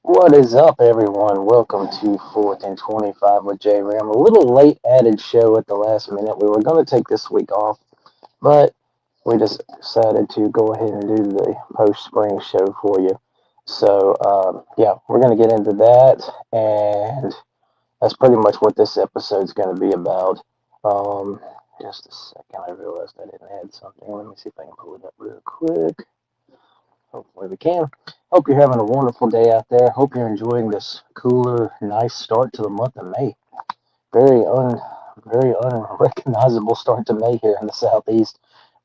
What is up, everyone? Welcome to 4th and 25 with J Ram. A little late added show at the last minute. We were going to take this week off, but we just decided to go ahead and do the post spring show for you. So, yeah, we're going to get into that, and that's pretty much what this episode's going to be about. Just a second, I realized I didn't add something. Let me see if I can pull it up real quick. Hopefully we can. Hope you're having a wonderful day out there. Hope you're enjoying this cooler, nice start to the month of May. Very unrecognizable start to May here in the southeast,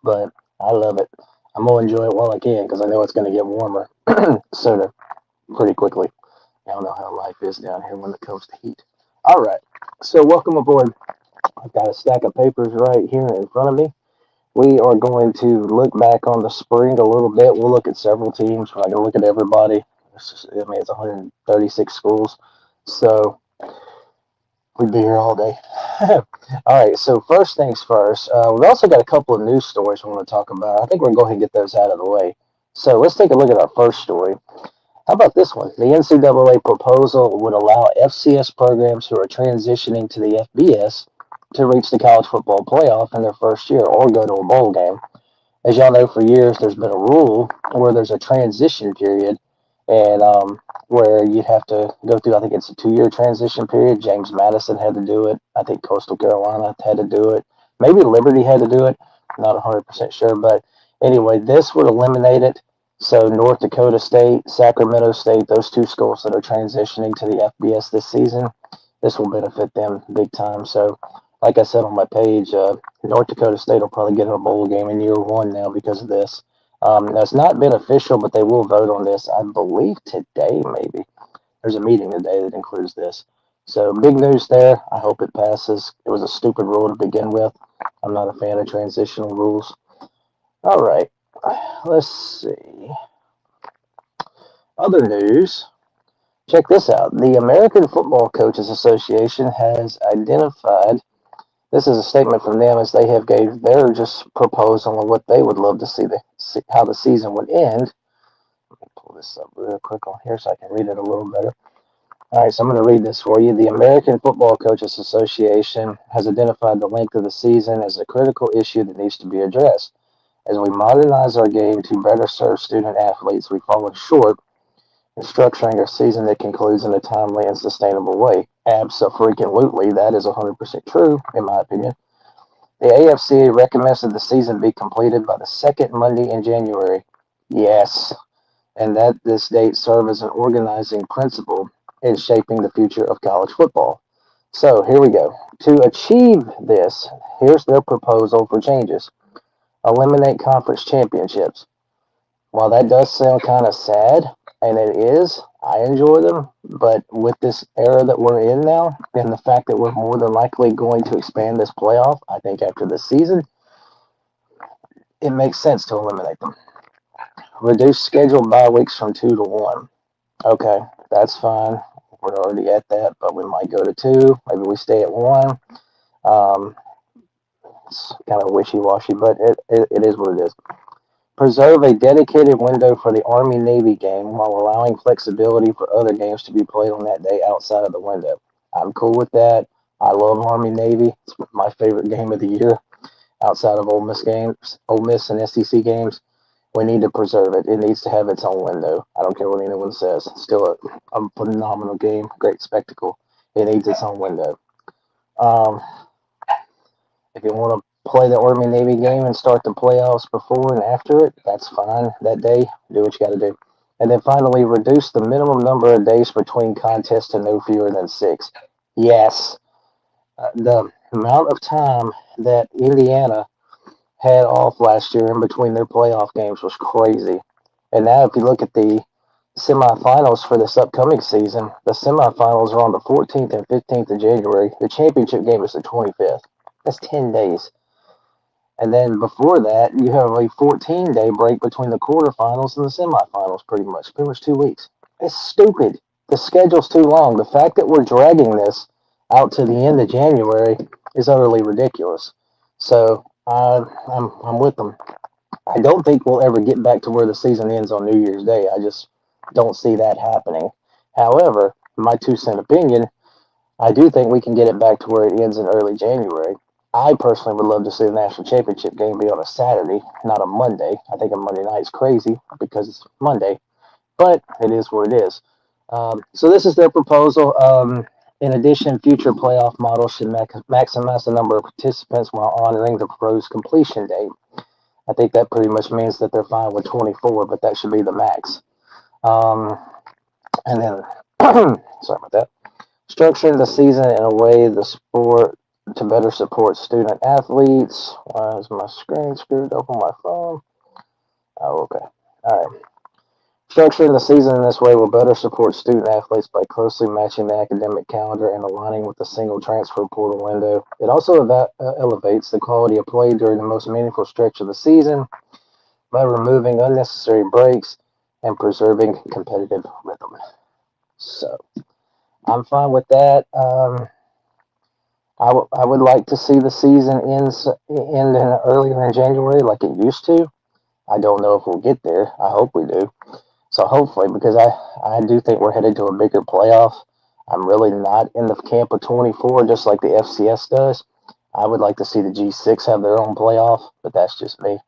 but I love it. I'm gonna enjoy it while I can because I know it's gonna get warmer sooner, pretty quickly. I don't know how life is down here when it comes to heat. All right, so welcome aboard. I've got a stack of papers right here in front of me. We are going to look back on the spring a little bit. We'll look at several teams. We're not going to look at everybody. It's 136 schools. So we'd be here all day. All right, so first things first. We've also got a couple of news stories we want to talk about. I think we're going to go ahead and get those out of the way. So let's take a look at our first story. How about this one? The NCAA proposal would allow FCS programs who are transitioning to the FBS to reach the college football playoff in their first year or go to a bowl game. As y'all know, for years there's been a rule where there's a transition period, and where you have to go through. I think it's a 2-year transition period. James Madison had to do it. I think Coastal Carolina had to do it. Maybe Liberty had to do it. Not 100% sure, but anyway, this would eliminate it. So North Dakota State, Sacramento State, those two schools that are transitioning to the FBS this season, this will benefit them big time. So, like I said on my page, North Dakota State will probably get in a bowl game in year one now because of this. That's not been official, but they will vote on this, I believe, today, maybe. There's a meeting today that includes this. So, big news there. I hope it passes. It was a stupid rule to begin with. I'm not a fan of transitional rules. All right, let's see. Other news. Check this out. The American Football Coaches Association has identified, this is a statement from them as they have gave their just proposal on what they would love to see how the season would end. Let me pull this up real quick on here so I can read it a little better. All right, so I'm going to read this for you. The American Football Coaches Association has identified the length of the season as a critical issue that needs to be addressed. As we modernize our game to better serve student athletes, we've fallen short in structuring a season that concludes in a timely and sustainable way. Abso-freaking-lutely, that is 100% true, in my opinion. The AFCA recommends that the season be completed by the second Monday in January. Yes, and that this date serve as an organizing principle in shaping the future of college football. So here we go. To achieve this, here's their proposal for changes. Eliminate conference championships. While that does sound kind of sad, and it is, I enjoy them, but with this era that we're in now, and the fact that we're more than likely going to expand this playoff, I think after this season, it makes sense to eliminate them. Reduce scheduled bye weeks from 2 to 1. Okay, that's fine. We're already at that, but we might go to 2. Maybe we stay at 1. Um, it's kind of wishy-washy, but it is what it is. Preserve a dedicated window for the Army-Navy game while allowing flexibility for other games to be played on that day outside of the window. I'm cool with that. I love Army-Navy. It's my favorite game of the year outside of Ole Miss and SEC games. We need to preserve it. It needs to have its own window. I don't care what anyone says. It's still a phenomenal game, great spectacle. It needs its own window. Um, if you want to play the Army Navy game and start the playoffs before and after it, that's fine. That day, do what you got to do. And then finally, reduce the minimum number of days between contests to no fewer than 6. Yes, the amount of time that Indiana had off last year in between their playoff games was crazy. And now, if you look at the semifinals for this upcoming season, the semifinals are on the 14th and 15th of January. The championship game is the 25th. That's 10 days. And then before that, you have a 14-day break between the quarterfinals and the semifinals, pretty much 2 weeks. It's stupid. The schedule's too long. The fact that we're dragging this out to the end of January is utterly ridiculous. So I'm with them. I don't think we'll ever get back to where the season ends on New Year's Day. I just don't see that happening. However, my 2 cent opinion, I do think we can get it back to where it ends in early January. I personally would love to see the national championship game be on a Saturday, not a Monday. I think a Monday night is crazy because it's Monday, but it is what it is. So this is their proposal. In addition, future playoff models should maximize the number of participants while honoring the proposed completion date. I think that pretty much means that they're fine with 24, but that should be the max. Um, and then, sorry about that. Structuring the season in a way the sport to better support student athletes. Why is my screen screwed up on my phone? Oh, okay. All right. Structuring the season in this way will better support student athletes by closely matching the academic calendar and aligning with the single transfer portal window. It also elevates the quality of play during the most meaningful stretch of the season by removing unnecessary breaks and preserving competitive rhythm. So I'm fine with that. I would like to see the season end in earlier in January like it used to. I don't know if we'll get there. I hope we do. So hopefully, because I do think we're headed to a bigger playoff. I'm really not in the camp of 24, just like the FCS does. I would like to see the G6 have their own playoff, but that's just me.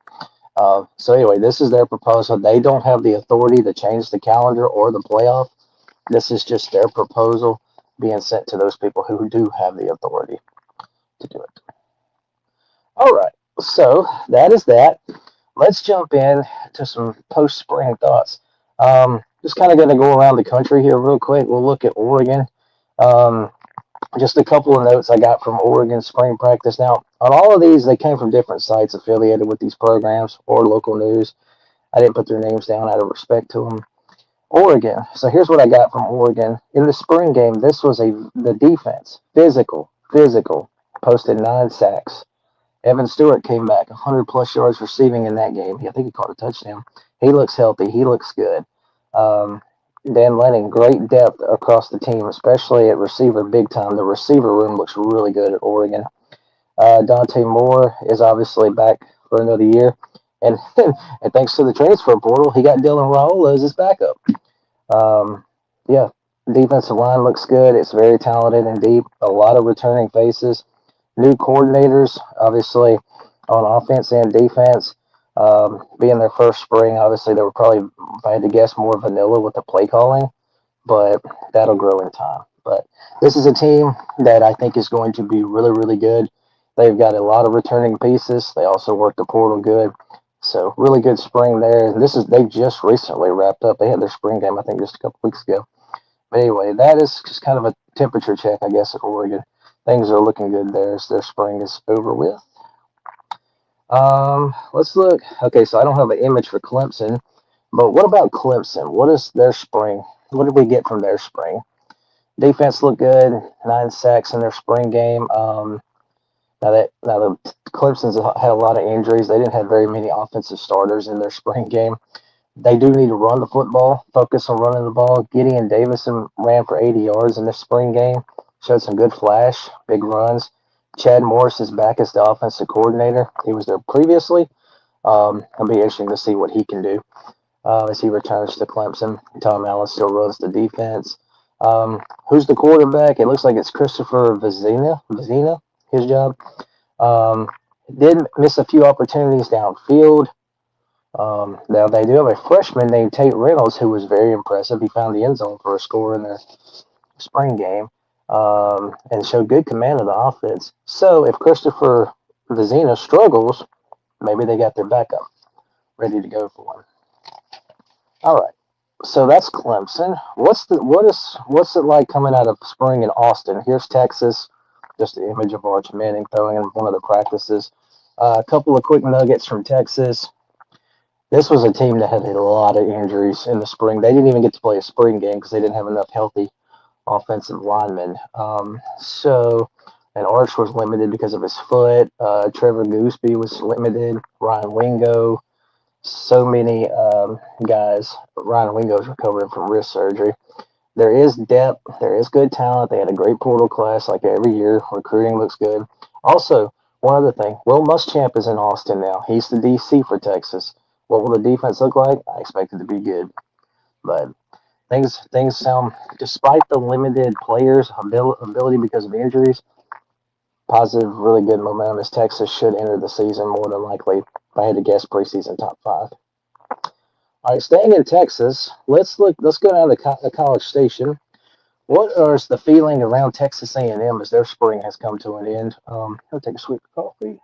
So anyway, this is their proposal. They don't have the authority to change the calendar or the playoff. This is just their proposal being sent to those people who do have the authority to do it. All right, so that is that. Let's jump in to some post-spring thoughts. Just kind of going to go around the country here real quick. We'll look at Oregon. Um, just a couple of notes I got from Oregon spring practice. Now, on all of these, they came from different sites affiliated with these programs or local news. I didn't put their names down out of respect to them. Oregon. So here's what I got from Oregon. In the spring game, this was the defense. Physical. Posted 9 sacks. Evan Stewart came back 100-plus yards receiving in that game. I think he caught a touchdown. He looks healthy. He looks good. Dan Lanning, great depth across the team, especially at receiver big time. The receiver room looks really good at Oregon. Dante Moore is obviously back for another year. And, and thanks to the transfer portal, he got Dylan Raiola as his backup. Yeah, defensive line looks good. It's very talented and deep. A lot of returning faces. New coordinators, obviously, on offense and defense. Being their first spring, obviously, they were probably, if I had to guess, more vanilla with the play calling, but that'll grow in time. But this is a team that I think is going to be really, really good. They've got a lot of returning pieces. They also worked the portal good. So really good spring there. And they just recently wrapped up. They had their spring game, I think, just a couple weeks ago. But anyway, that is just kind of a temperature check, I guess, at Oregon. Things are looking good there as their spring is over with. Let's look. Okay, so I don't have an image for Clemson, but what about Clemson? What is their spring? What did we get from their spring? Defense looked good, 9 sacks in their spring game. Now the Clemson's had a lot of injuries. They didn't have very many offensive starters in their spring game. They do need to run the football, focus on running the ball. Gideon Davison ran for 80 yards in this spring game, showed some good flash, big runs. Chad Morris is back as the offensive coordinator. He was there previously. It'll be interesting to see what he can do as he returns to Clemson. Tom Allen still runs the defense. Who's the quarterback? It looks like it's Christopher Vizina, his job. Did miss a few opportunities downfield. Now they do have a freshman named Tate Reynolds who was very impressive. He found the end zone for a score in their spring game and showed good command of the offense. So if Christopher Vizina struggles, maybe they got their backup ready to go for him. All right. So that's Clemson. What's it like coming out of spring in Austin? Here's Texas. Just the image of Arch Manning throwing in one of the practices. A couple of quick nuggets from Texas. This was a team that had a lot of injuries in the spring. They didn't even get to play a spring game because they didn't have enough healthy offensive linemen. And Arch was limited because of his foot. Trevor Gooseby was limited. Ryan Wingo. So many guys. Ryan Wingo's recovering from wrist surgery. There is depth. There is good talent. They had a great portal class like every year. Recruiting looks good. Also, one other thing. Will Muschamp is in Austin now. He's the DC for Texas. What will the defense look like? I expect it to be good. But Things sound, despite the limited players' ability because of injuries, positive, really good momentum as Texas should enter the season more than likely. If I had to guess, preseason top five. All right, staying in Texas, let's look. Let's go down to College Station. What is the feeling around Texas A&M as their spring has come to an end? I'll take a sweet coffee.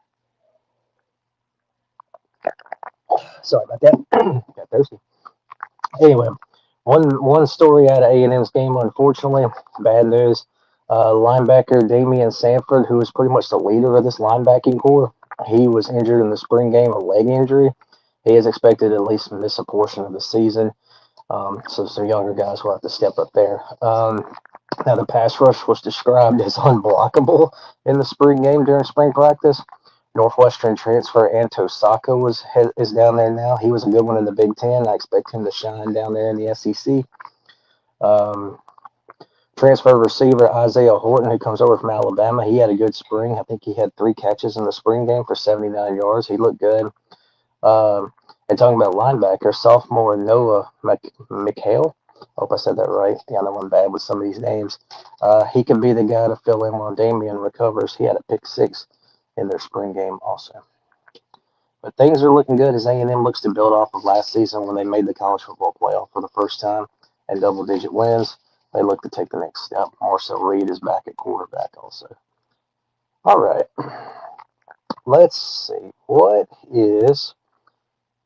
Sorry about that. Got thirsty. Anyway, one story out of A&M's game, unfortunately, bad news. Linebacker Damian Sanford, who was pretty much the leader of this linebacking core, he was injured in the spring game, a leg injury. He is expected to at least miss a portion of the season. So some younger guys will have to step up there. Now, the pass rush was described as unblockable in the spring game during spring practice. Northwestern transfer Anto Saka is down there now. He was a good one in the Big Ten. I expect him to shine down there in the SEC. Transfer receiver Isaiah Horton, who comes over from Alabama, he had a good spring. I think he had 3 catches in the spring game for 79 yards. He looked good. And talking about linebacker, sophomore Noah McHale. I hope I said that right. Yeah, I know I'm bad with some of these names. He could be the guy to fill in while Damian recovers. He had a pick 6 in their spring game also. But things are looking good as A&M looks to build off of last season when they made the college football playoff for the first time and double-digit wins. They look to take the next step. Marcel Reed is back at quarterback also. All right. Let's see. What is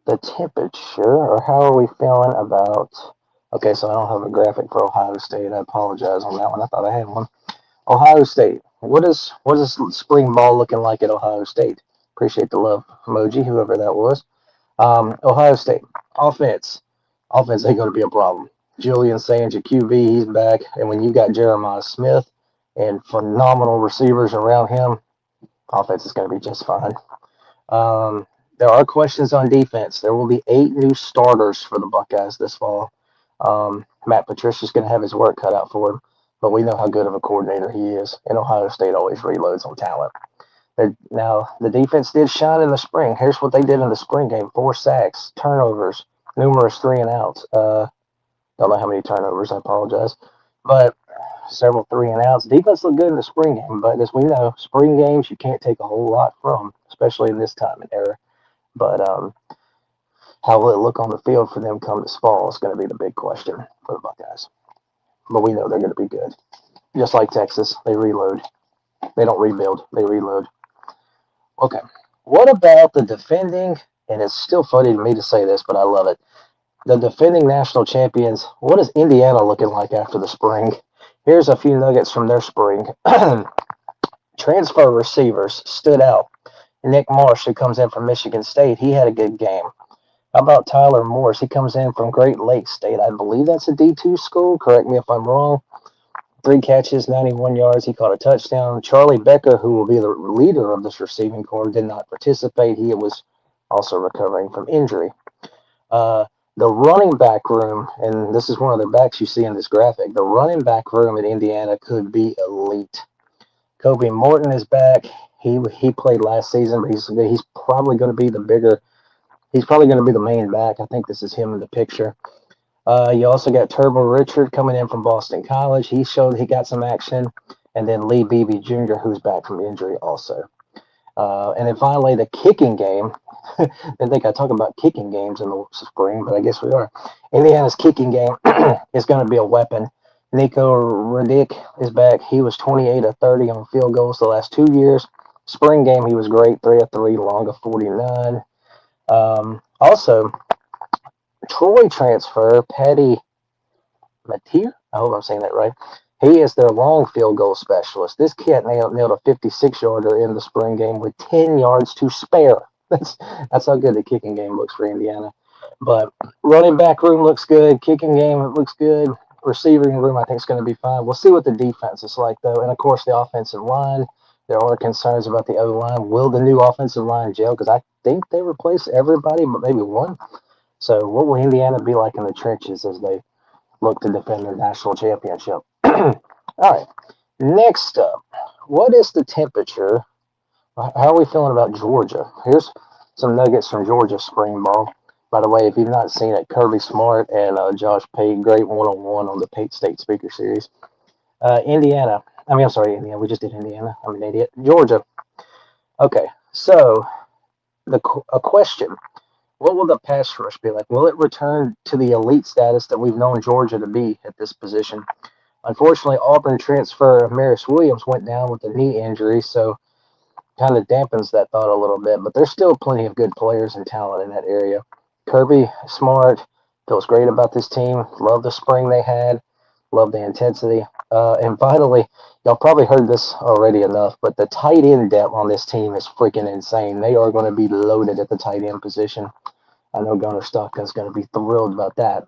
the temperature, or how are we feeling about... Okay, so I don't have a graphic for Ohio State. I apologize on that one. I thought I had one. Ohio State. What is spring ball looking like at Ohio State? Appreciate the love emoji, whoever that was. Ohio State. Offense ain't going to be a problem. Julian Sands, QB, he's back. And when you got Jeremiah Smith and phenomenal receivers around him, offense is going to be just fine. There are questions on defense. There will be 8 new starters for the Buckeyes this fall. Matt Patricia's going to have his work cut out for him, but we know how good of a coordinator he is, and Ohio State always reloads on talent. Now, the defense did shine in the spring. Here's what they did in the spring game: 4 sacks, turnovers, numerous 3-and-outs. Don't know how many turnovers, I apologize, but several 3-and-outs. Defense looked good in the spring game, but as we know, spring games you can't take a whole lot from, especially in this time and era. But how will it look on the field for them come this fall is going to be the big question for the Buckeyes. But we know they're going to be good. Just like Texas, they reload. They don't rebuild, they reload. Okay, what about the defending, and it's still funny to me to say this, but I love it, the defending national champions? What is Indiana looking like after the spring? Here's a few nuggets from their spring. Transfer receivers stood out. Nick Marsh, who comes in from Michigan State, he had a good game. How about Tyler Morris? He comes in from Great Lakes State. I believe that's a D2 school. Correct me if I'm wrong. 3 catches, 91 yards. He caught a touchdown. Charlie Becker, who will be the leader of this receiving corps, did not participate. He was also recovering from injury. The running back room, and this is one of the backs you see in this graphic, the running back room at Indiana could be elite. Kobe Morton is back. He played last season, but he's probably going to be he's probably going to be the main back. I think this is him in the picture. You also got Turbo Richard coming in from Boston College. He showed he got some action. And then Lee Beebe Jr., who's back from injury also. And then finally, the kicking game. I didn't think I'd talk about kicking games in the spring, but I guess we are. Indiana's kicking game is going to be a weapon. Nico Redick is back. He was 28 of 30 on field goals the last 2 years. Spring game, he was great, 3 of 3, long of 49. Also, Troy transfer, Patty Mateer, I hope I'm saying that right. He is their long field goal specialist. This kid nailed a 56-yarder in the spring game with 10 yards to spare. That's how good the kicking game looks for Indiana. But running back room looks good. Kicking game looks good. Receiving room, I think, is going to be fine. We'll see what the defense is like, though. And, of course, the offensive line. There are concerns about the O-line. Will the new offensive line gel? Because I think they replace everybody, but maybe one. So what will Indiana be like in the trenches as they look to defend their national championship? All right. Next up, what is the temperature? How are we feeling about Georgia? Here's some nuggets from Georgia spring ball. By the way, if you've not seen it, Kirby Smart and Josh Pate, great one-on-one on the Pate State Speaker Series. Indiana. I'm sorry, Indiana. We just did Indiana. I'm an idiot. Georgia. Okay, so a question. What will the pass rush be like? Will it return to the elite status that we've known Georgia to be at this position? Unfortunately, Auburn transfer Maris Williams went down with a knee injury, so kind of dampens that thought a little bit. But there's still plenty of good players and talent in that area. Kirby Smart feels great about this team. Love the spring they had. Love the intensity. And finally, y'all probably heard this already enough, but the tight end depth on this team is freaking insane. They are going to be loaded at the tight end position. I know Gunnar Stockton's going to be thrilled about that.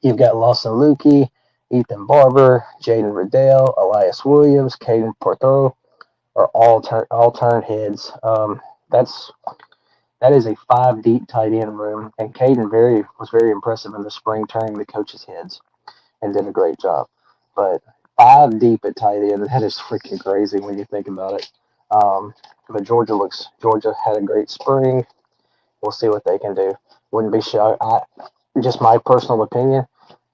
You've got Lawson Lukey, Ethan Barber, Jaden Riddell, Elias Williams, Caden Portero are all turn heads. That is a 5 deep tight end room, and Caden was very impressive in the spring, turning the coaches' heads, and did a great job. But 5 deep at tight end, that is freaking crazy when you think about it. But Georgia had a great spring. We'll see what they can do. Wouldn't be shocked. Just my personal opinion.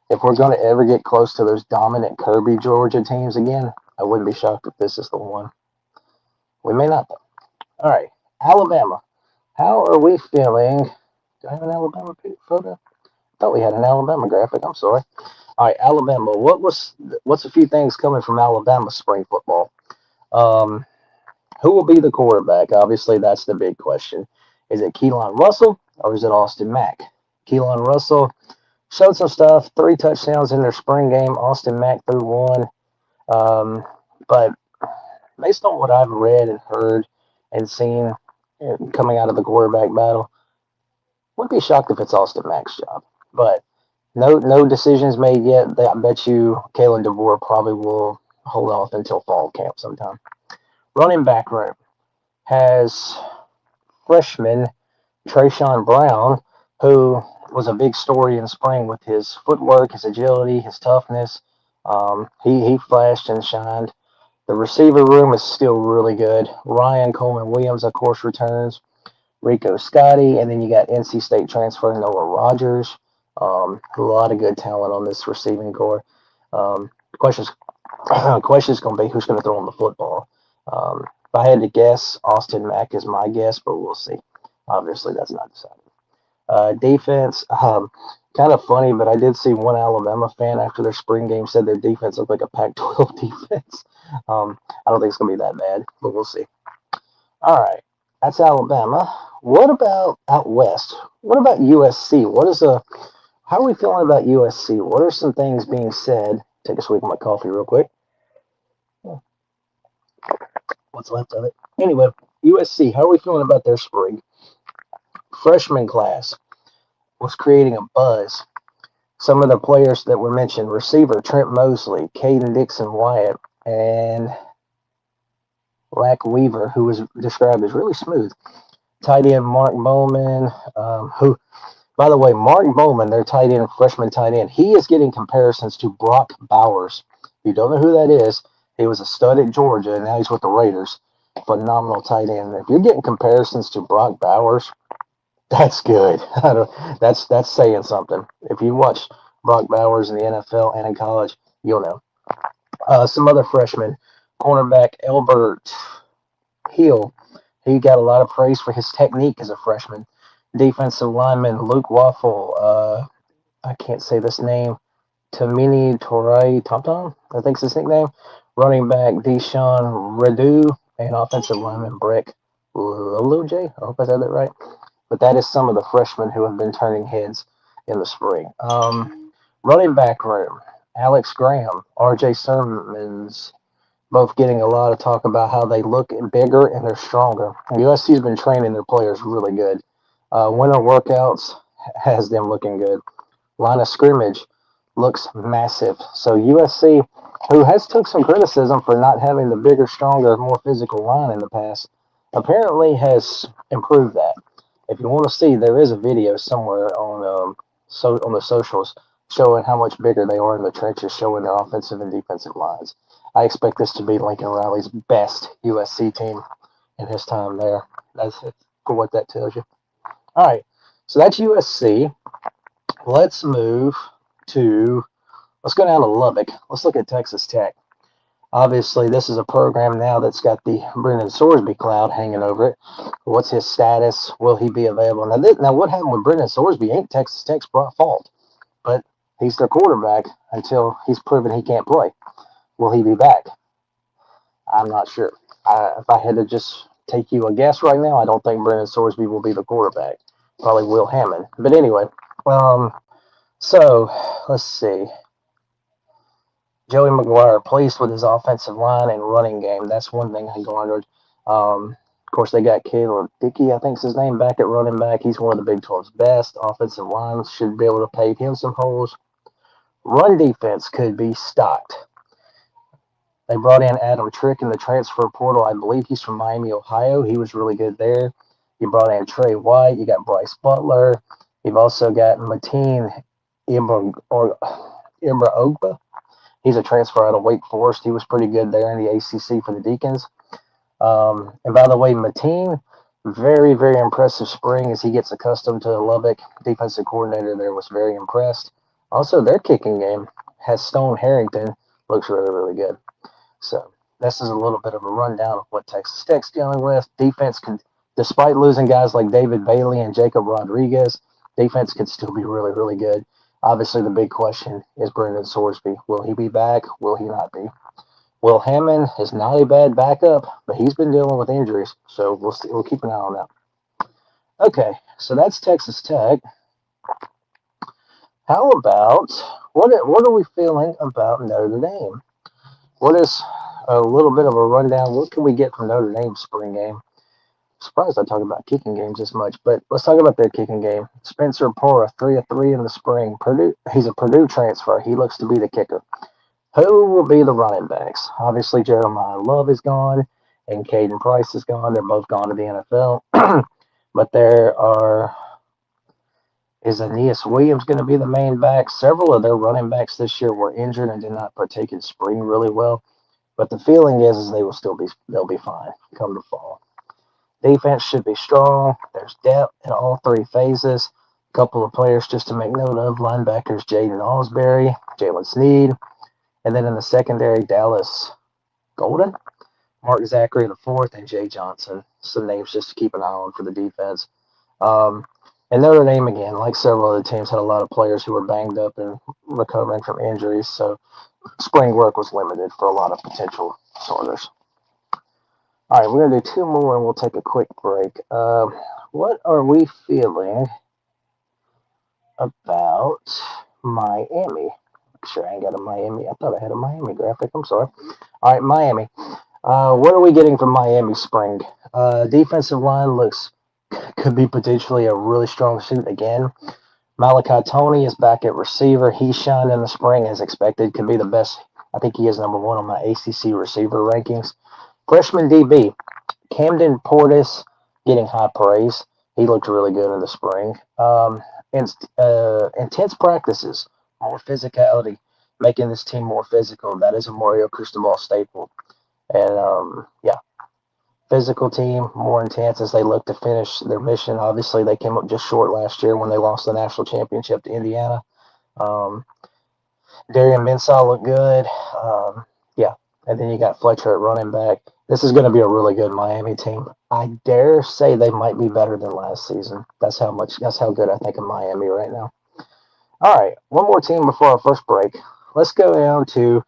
If we're going to ever get close to those dominant Kirby Georgia teams again, I wouldn't be shocked if this is the one. We may not. All right, Alabama. How are we feeling? Do I have an Alabama photo? I thought we had an Alabama graphic. I'm sorry. All right, Alabama. What's a few things coming from Alabama spring football? Who will be the quarterback? Obviously, that's the big question. Is it Keelan Russell or is it Austin Mack? Keelan Russell showed some stuff. 3 touchdowns in their spring game. Austin Mack threw 1. But based on what I've read and heard and seen coming out of the quarterback battle, wouldn't be shocked if it's Austin Mack's job. But no decisions made yet. I bet you Kalen DeVore probably will hold off until fall camp sometime. Running back room has freshman Trayshawn Brown, who was a big story in spring with his footwork, his agility, his toughness. He flashed and shined. The receiver room is still really good. Ryan Coleman Williams, of course, returns. Rico Scotty, and then you got NC State transfer Noah Rogers. A lot of good talent on this receiving core. The question's going to be who's going to throw on the football. If I had to guess, Austin Mack is my guess, but we'll see. Obviously, that's not decided. Defense, kind of funny, but I did see one Alabama fan after their spring game said their defense looked like a Pac-12 defense. I don't think it's going to be that bad, but we'll see. All right, that's Alabama. What about out west? What about USC? How are we feeling about USC? What are some things being said? Take a swig of my coffee real quick. What's left of it? Anyway, USC, how are we feeling about their spring? Freshman class was creating a buzz. Some of the players that were mentioned, receiver Trent Mosley, Caden Dixon Wyatt, and Rack Weaver, who was described as really smooth. Tight end Mark Bowman, who, by the way, Mark Bowman, their tight end, freshman tight end, he is getting comparisons to Brock Bowers. If you don't know who that is, he was a stud at Georgia, and now he's with the Raiders. Phenomenal tight end. If you're getting comparisons to Brock Bowers, that's good. That's saying something. If you watch Brock Bowers in the NFL and in college, you'll know. Some other freshmen, cornerback Elbert Hill. He got a lot of praise for his technique as a freshman. Defensive lineman Luke Waffle. I can't say this name. Tamini Torai Tomtom, I think is his nickname. Running back Deshaun Redu and offensive lineman Breck Loloj. I hope I said that right. But that is some of the freshmen who have been turning heads in the spring. Running back room, Alex Graham, R.J. Sermons, both getting a lot of talk about how they look bigger and they're stronger. USC's been training their players really good. Winter workouts has them looking good. Line of scrimmage looks massive. So USC, who has took some criticism for not having the bigger, stronger, more physical line in the past, apparently has improved that. If you want to see, there is a video somewhere on the socials showing how much bigger they are in the trenches, showing their offensive and defensive lines. I expect this to be Lincoln Riley's best USC team in his time there. That's for what that tells you. All right, So that's USC. Let's move to, let's go down to Lubbock. Let's look at Texas Tech. Obviously, this is a program now that's got the Brendan Sorsby cloud hanging over it. What's his status? Will he be available? Now what happened with Brendan Sorsby ain't Texas Tech's fault, but he's their quarterback until he's proven he can't play. Will he be back? I'm not sure. If I had to just take you a guess right now, I don't think Brendan Sorsby will be the quarterback. Probably Will Hammond. But anyway, so let's see. Joey McGuire pleased with his offensive line and running game. That's one thing I garnered. Of course, they got Caleb Dickey, I think is his name, back at running back. He's one of the Big 12's best. Offensive line should be able to pave him some holes. Run defense could be stocked. They brought in Adam Trick in the transfer portal. I believe he's from Miami, Ohio. He was really good there. You brought in Trey White. You got Bryce Butler. You've also got Mateen Ogba. He's a transfer out of Wake Forest. He was pretty good there in the ACC for the Deacons. And by the way, Mateen, very, very impressive spring as he gets accustomed to Lubbock. Defensive coordinator there was very impressed. Also, their kicking game has Stone Harrington. Looks really, really good. So this is a little bit of a rundown of what Texas Tech's dealing with. Defense can, despite losing guys like David Bailey and Jacob Rodriguez, defense can still be really, really good. Obviously, the big question is Brendan Sorsby. Will he be back? Will he not be? Will Hammond is not a bad backup, but he's been dealing with injuries, so we'll see. We'll keep an eye on that. Okay, so that's Texas Tech. How about what are we feeling about Notre Dame? What is a little bit of a rundown? What can we get from Notre Dame's spring game? I'm surprised I talk about kicking games this much, but let's talk about their kicking game. Spencer Pora, 3 of 3 in the spring. Purdue, he's a Purdue transfer. He looks to be the kicker. Who will be the running backs? Obviously, Jeremiah Love is gone, and Caden Price is gone. They're both gone to the NFL. But is Aeneas Williams going to be the main back? Several of their running backs this year were injured and did not partake in spring really well. But the feeling is they'll be fine come the fall. Defense should be strong. There's depth in all 3 phases. A couple of players just to make note of: linebackers Jaden Osbury, Jalen Sneed, and then in the secondary, Dallas Golden, Mark Zachary IV, and Jay Johnson. Some names just to keep an eye on for the defense. And Notre Dame, again, like several other teams, had a lot of players who were banged up and recovering from injuries, so spring work was limited for a lot of potential starters. All right, we're going to do 2 more, and we'll take a quick break. What are we feeling about Miami? Sure, I ain't got a Miami. I thought I had a Miami graphic. I'm sorry. All right, Miami. What are we getting from Miami spring? Defensive line could be potentially a really strong suit again. Malachi Tony is back at receiver. He shined in the spring as expected. Could be the best. I think he is number 1 on my ACC receiver rankings. Freshman DB, Camden Portis, getting high praise. He looked really good in the spring. Intense practices, more physicality, making this team more physical. That is a Mario Cristobal staple. And, physical team, more intense as they look to finish their mission. Obviously, they came up just short last year when they lost the national championship to Indiana. Darian Mensah looked good. And then you got Fletcher at running back. This is going to be a really good Miami team. I dare say they might be better than last season. That's how good I think of Miami right now. All right, one more team before our first break. Let's go down to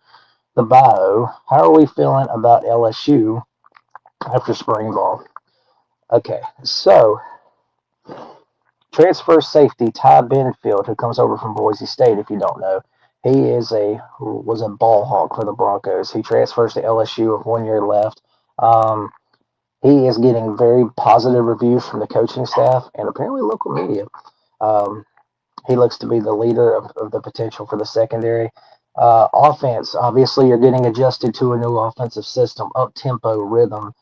the Bayou. How are we feeling about LSU after spring ball? Okay, so transfer safety Ty Benfield, who comes over from Boise State, if you don't know, he was a ball hawk for the Broncos. He transfers to LSU with 1 year left. He is getting very positive reviews from the coaching staff and apparently local media. He looks to be the leader of the potential for the secondary. Offense, obviously, you're getting adjusted to a new offensive system, up-tempo rhythm,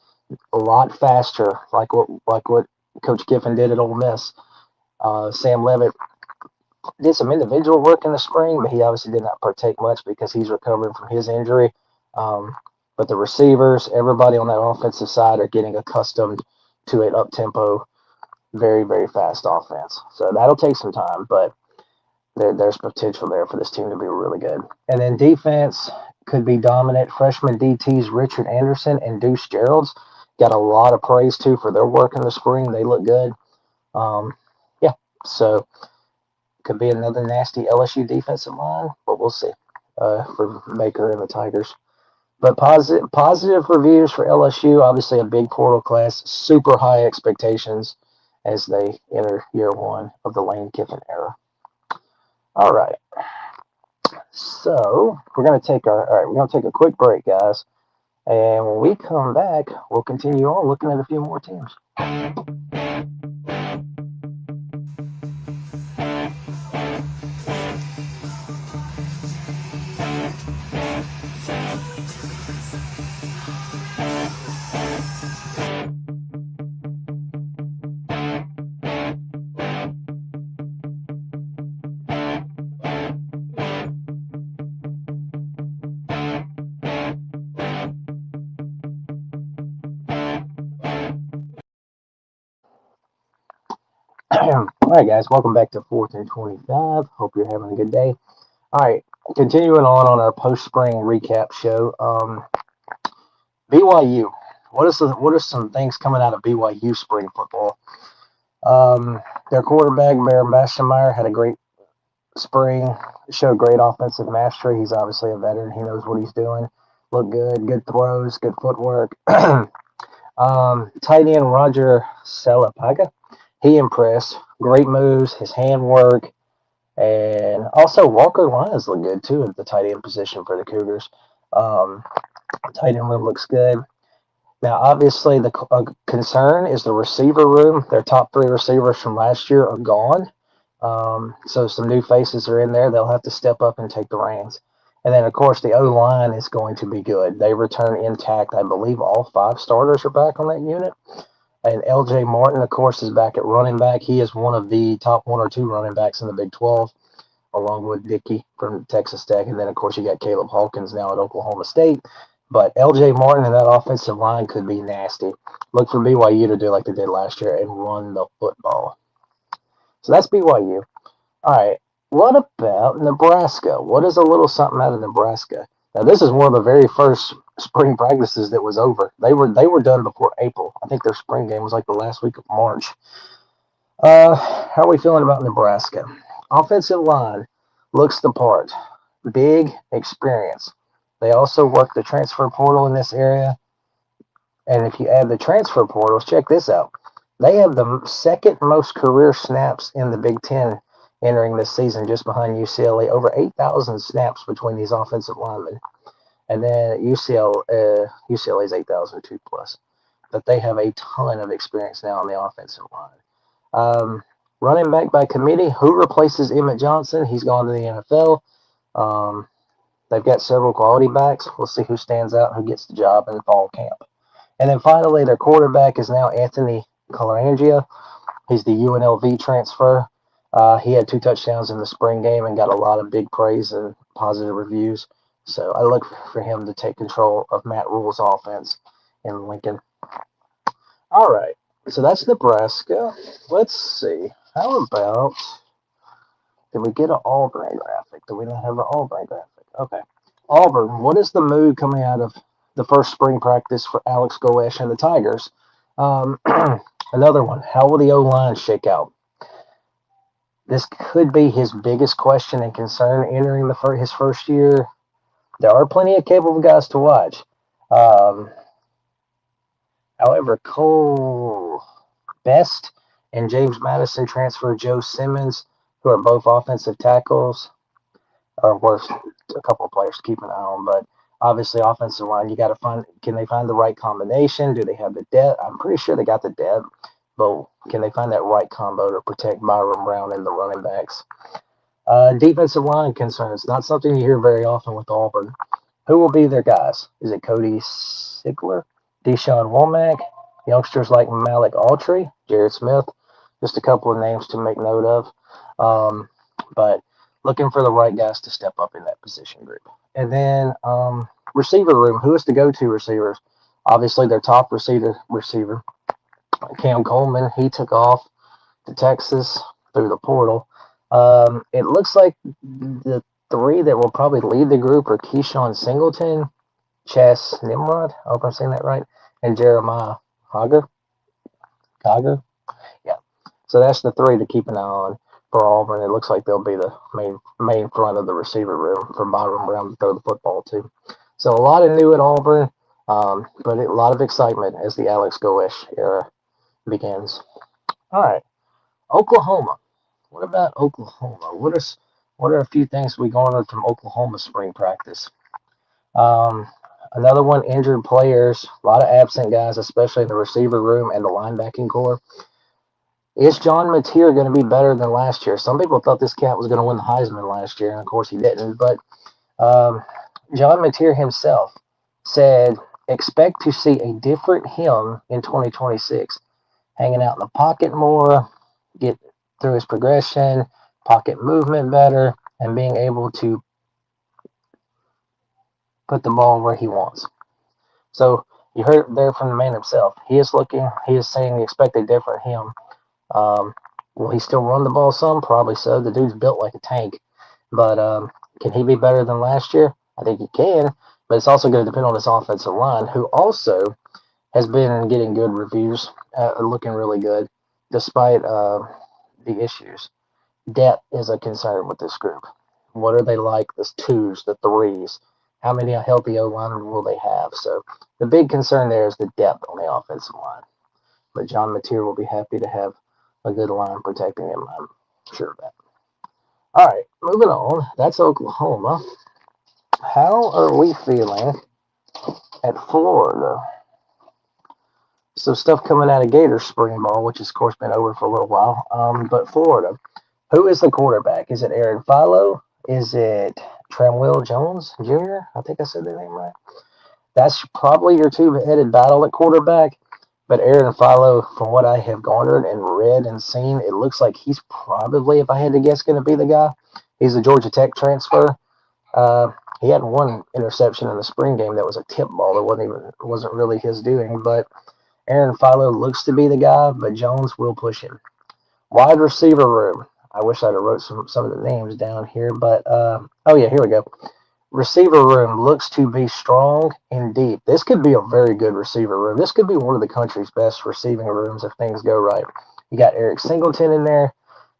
a lot faster, like what Coach Kiffin did at Ole Miss. Sam Levitt did some individual work in the spring, but he obviously did not partake much because he's recovering from his injury. But the receivers, everybody on that offensive side are getting accustomed to an up-tempo very, very fast offense. So that'll take some time, but there's potential there for this team to be really good. And then defense could be dominant. Freshman DTs Richard Anderson and Deuce Gerald's got a lot of praise too for their work in the spring. They look good. Yeah, so could be another nasty LSU defensive line, but we'll see for Baker and the Tigers. But positive reviews for LSU. Obviously, a big portal class, super high expectations as they enter year one of the Lane Kiffin era. All right. So we're gonna take a quick break, guys. And when we come back, we'll continue on looking at a few more teams. All right, guys, welcome back to 4th and 25. Hope you're having a good day. All right, continuing on our post-spring recap show. BYU. What are some things coming out of BYU spring football? Their quarterback, Baron Bastenmeyer, had a great spring, showed great offensive mastery. He's obviously a veteran. He knows what he's doing. Looked good throws, good footwork. Tight end Roger Salapaga, he impressed. Great moves, his handwork, and also Walker Lyons looked good too at the tight end position for the Cougars. Tight end room looks good. Now, obviously, the concern is the receiver room. Their top 3 receivers from last year are gone. So some new faces are in there. They'll have to step up and take the reins. And then, of course, the O-line is going to be good. They return intact. I believe all 5 starters are back on that unit. And L.J. Martin, of course, is back at running back. He is one of the top 1 or 2 running backs in the Big 12, along with Dickey from Texas Tech. And then, of course, you got Caleb Hawkins now at Oklahoma State. But L.J. Martin and that offensive line could be nasty. Look for BYU to do like they did last year and run the football. So that's BYU. All right. What about Nebraska? What is a little something out of Nebraska? Now, this is one of the very first spring practices that was over. They were done before April. I think their spring game was like the last week of March. How are we feeling about Nebraska? Offensive line looks the part. Big experience. They also work the transfer portal in this area. And if you add the transfer portals, check this out. They have the second most career snaps in the Big Ten entering this season, just behind UCLA. Over 8,000 snaps between these offensive linemen. And then UCLA's 8,002 plus. But they have a ton of experience now on the offensive line. Running back by committee, who replaces Emmett Johnson? He's gone to the NFL. They've got several quality backs. We'll see who stands out, who gets the job in fall camp. And then finally, their quarterback is now Anthony Colangia. He's the UNLV transfer. He had 2 touchdowns in the spring game and got a lot of big praise and positive reviews. So I look for him to take control of Matt Rule's offense in Lincoln. All right. So that's Nebraska. Let's see. How about, did we get an Auburn graphic? Do we not have an Auburn graphic? Okay. Auburn, what is the mood coming out of the first spring practice for Alex Golesh and the Tigers? Another one. How will the O-line shake out? This could be his biggest question and concern entering his first year. There are plenty of capable guys to watch. However, Cole Best and James Madison transfer Joe Simmons, who are both offensive tackles, are worth a couple of players to keep an eye on. But obviously, offensive line, you got to find, can they find the right combination? Do they have the depth? I'm pretty sure they got the depth, but can they find that right combo to protect Byron Brown and the running backs? Defensive line concerns, not something you hear very often with Auburn. Who will be their guys? Is it Cody Sigler, Deshaun Womack, youngsters like Malik Autry, Jared Smith? Just a couple of names to make note of. But looking for the right guys to step up in that position group. And then receiver room. Who is the go-to receivers? Obviously, their top receiver, Cam Coleman. He took off. to Texas through the portal. It looks like the three that will probably lead the group are Keyshawn Singleton, Chas Nimrod, I hope I'm saying that right, and Jeremiah Hager. Yeah. So that's the three to keep an eye on for Auburn. It looks like they'll be the main front of the receiver room for Byron Brown to throw the football to. So a lot of new at Auburn, but a lot of excitement as the Alex Golesh era begins. All right, Oklahoma. What about Oklahoma? What are a few things we garnered from Oklahoma spring practice? Um, Another one, injured players, a lot of absent guys, especially in the receiver room and the linebacking core. Is John Mateer going to be better than last year? Some people thought this cat was going to win the Heisman last year, and of course he didn't. But John Mateer himself said, expect to see a different him in 2026. Hanging out in the pocket more, get through his progression, pocket movement better, and being able to put the ball where he wants. So you heard it there from the man himself. He is saying expect a different him. Will he still run the ball some? Probably so. The dude's built like a tank. But can he be better than last year? I think he can. But it's also going to depend on his offensive line, who also has been getting good reviews, looking really good, despite the issues. Depth is a concern with this group. What are they like? The twos, the threes. How many healthy O-linemen will they have? So the big concern there is the depth on the offensive line. But John Mateer will be happy to have a good line protecting him. I'm sure of that. All right, moving on. That's Oklahoma. How are we feeling at Florida? So stuff coming out of Gators spring ball, which has, of course, been over for a little while. But Florida, who is the quarterback? Is it Aaron Philo? Is it Tramwell Jones Jr.? I think I said that name right. That's probably your two-headed battle at quarterback. But Aaron Philo, from what I have garnered and read and seen, it looks like he's probably, if I had to guess, going to be the guy. He's a Georgia Tech transfer. He had one interception in the spring game that was a tip ball. It wasn't really his doing. But Aaron Philo looks to be the guy, but Jones will push him. Wide receiver room. I wish I'd have wrote some of the names down here, but here we go. Receiver room looks to be strong and deep. This could be a very good receiver room. This could be one of the country's best receiving rooms if things go right. You got Eric Singleton in there.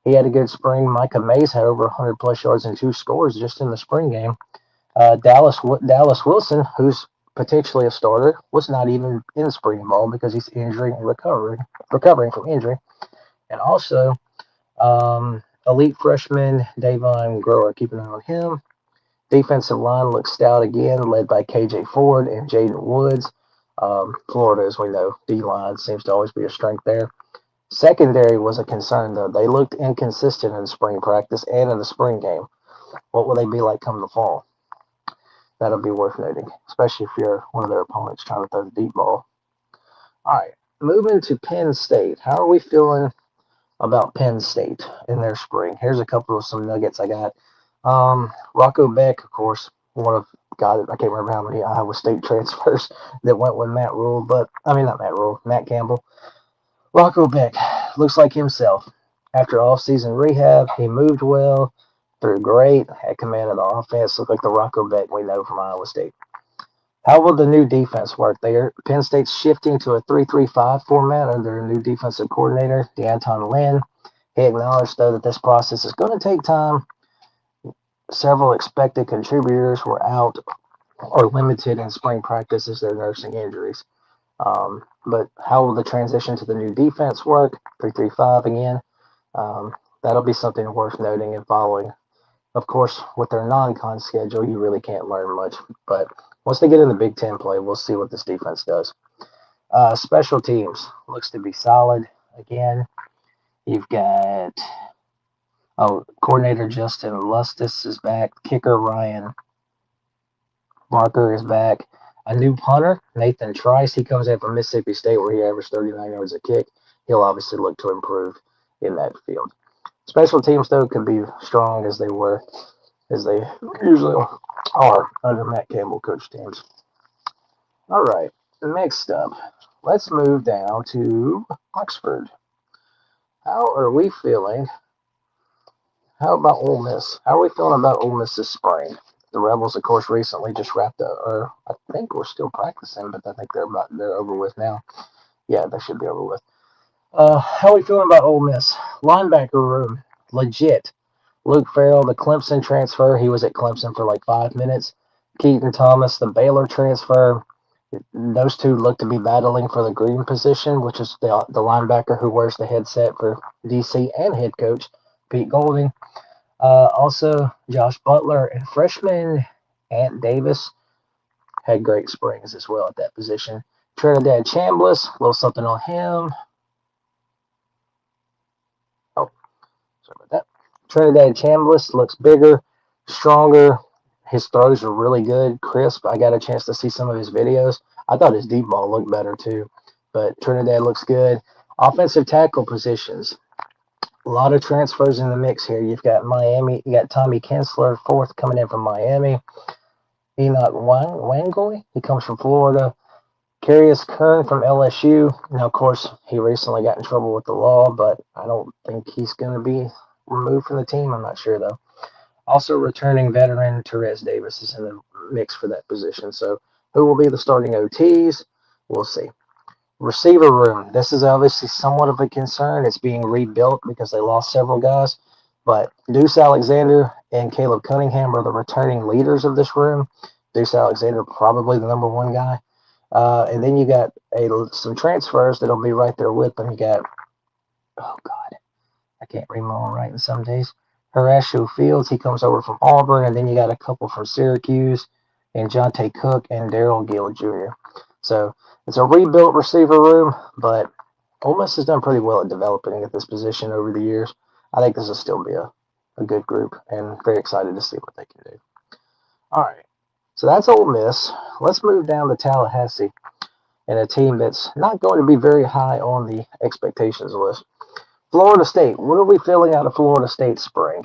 He had a good spring. Micah Mays had over 100 plus yards and 2 scores just in the spring game. Dallas Wilson, who's potentially a starter, was not even in spring ball because he's injuring and recovering from injury. And also, elite freshman Davon Grower, keep an eye on him. Defensive line looks stout again, led by KJ Ford and Jaden Woods. Florida, as we know, D-line seems to always be a strength there. Secondary was a concern, though. They looked inconsistent in spring practice and in the spring game. What will they be like come the fall? That'll be worth noting, especially if you're one of their opponents trying to throw the deep ball. All right, moving to Penn State. How are we feeling about Penn State in their spring? Here's a couple of some nuggets I got. Rocco Beck, of course, one of I can't remember how many Iowa State transfers that went with Matt Campbell. Rocco Beck looks like himself. After off-season rehab, he moved well, threw great, had command of the offense, looked like the Rocco Beck we know from Iowa State. How will the new defense work there? Penn State's shifting to a 3-3-5 format under their new defensive coordinator, D'Anton Lynn. He acknowledged, though, that this process is going to take time. Several expected contributors were out or limited in spring practice as they're nursing injuries. But how will the transition to the new defense work? 3-3-5 again. That'll be something worth noting and following. Of course, with their non-con schedule, you really can't learn much. But once they get in the Big Ten play, we'll see what this defense does. Special teams looks to be solid again. You've got coordinator Justin Lustis is back. Kicker Ryan Barker is back. A new punter, Nathan Trice. He comes in from Mississippi State where he averaged 39 yards a kick. He'll obviously look to improve in that field. Special teams, though, could be strong as they usually are under Matt Campbell coach teams. All right, next up, let's move down to Oxford. How are we feeling? How about Ole Miss? How are we feeling about Ole Miss this spring? The Rebels, of course, recently just wrapped up, or I think we're still practicing, but I think they're over with now. Yeah, they should be over with. How are we feeling about Ole Miss? Linebacker room, legit. Luke Farrell, the Clemson transfer, he was at Clemson for like 5 minutes. Keaton Thomas, the Baylor transfer. Those two look to be battling for the green position, which is the linebacker who wears the headset for DC and head coach Pete Golding. Also, Josh Butler and freshman Ant Davis had great springs as well at that position. Trinidad Chambliss, a little something on him. Oh, sorry about that. Trinidad Chambliss looks bigger, stronger. His throws are really good, crisp. I got a chance to see some of his videos. I thought his deep ball looked better too, but Trinidad looks good. Offensive tackle positions. A lot of transfers in the mix here. You've got Miami. You got Tommy Kinsler, fourth, coming in from Miami. Enoch Wangoy, he comes from Florida. Carius Kern from LSU. Now, of course, he recently got in trouble with the law, but I don't think he's going to be removed from the team. I'm not sure, though. Also, returning veteran Therese Davis is in the mix for that position. So, who will be the starting OTs? We'll see. Receiver room. This is obviously somewhat of a concern. It's being rebuilt because they lost several guys. But Deuce Alexander and Caleb Cunningham are the returning leaders of this room. Deuce Alexander, probably the number one guy. And then you got some transfers that'll be right there with them. You got, oh God, I can't read my own writing some days. Horatio Fields, he comes over from Auburn. And then you got a couple from Syracuse, and Jonte Cook and Daryl Gill Jr. So it's a rebuilt receiver room, but Ole Miss has done pretty well at developing at this position over the years. I think this will still be a good group, and very excited to see what they can do. All right, so that's Ole Miss. Let's move down to Tallahassee and a team that's not going to be very high on the expectations list. Florida State. What are we feeling out of Florida State spring?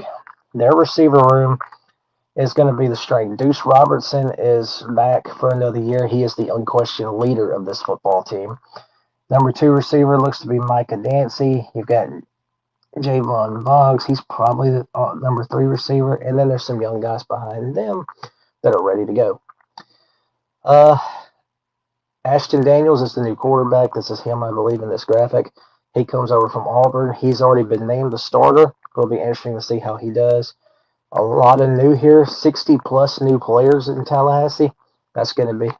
Their receiver room is going to be the strength. Deuce Robertson is back for another year. He is the unquestioned leader of this football team. Number 2 receiver looks to be Micah Dancy. You've got Javon Boggs. He's probably the number 3 receiver. And then there's some young guys behind them that are ready to go. Ashton Daniels is the new quarterback. This is him, I believe, in this graphic. He comes over from Auburn. He's already been named the starter. It'll be interesting to see how he does. A lot of new here, 60-plus new players in Tallahassee. That's going to be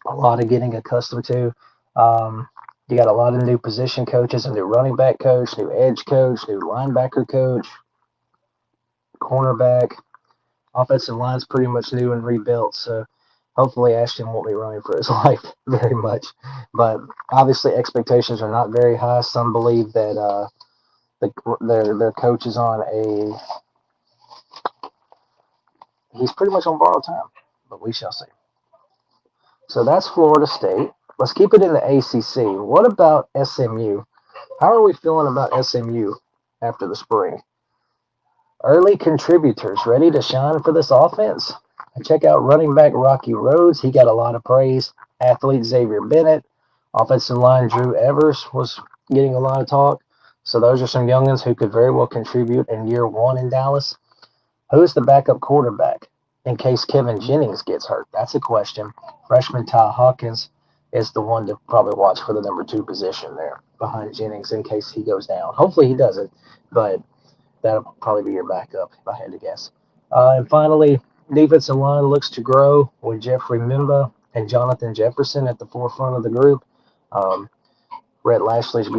a lot of getting accustomed to. You got a lot of new position coaches, a new running back coach, new edge coach, new linebacker coach, cornerback. Offensive line's pretty much new and rebuilt, so hopefully Ashton won't be running for his life very much. But obviously expectations are not very high. Some believe that their coach is on he's pretty much on borrowed time, but we shall see. So that's Florida State. Let's keep it in the ACC. What about SMU? How are we feeling about SMU after the spring? Early contributors ready to shine for this offense? Check out running back Rocky Rhodes. He got a lot of praise. Athlete Xavier Bennett. Offensive line Drew Evers was getting a lot of talk. So those are some youngins who could very well contribute in year 1 in Dallas. Who's the backup quarterback in case Kevin Jennings gets hurt? That's a question. Freshman Ty Hawkins is the one to probably watch for the number 2 position there behind Jennings in case he goes down. Hopefully he doesn't, but that'll probably be your backup if I had to guess. And finally, defensive line looks to grow with Jeffrey Mimba and Jonathan Jefferson at the forefront of the group. Rhett Lashley's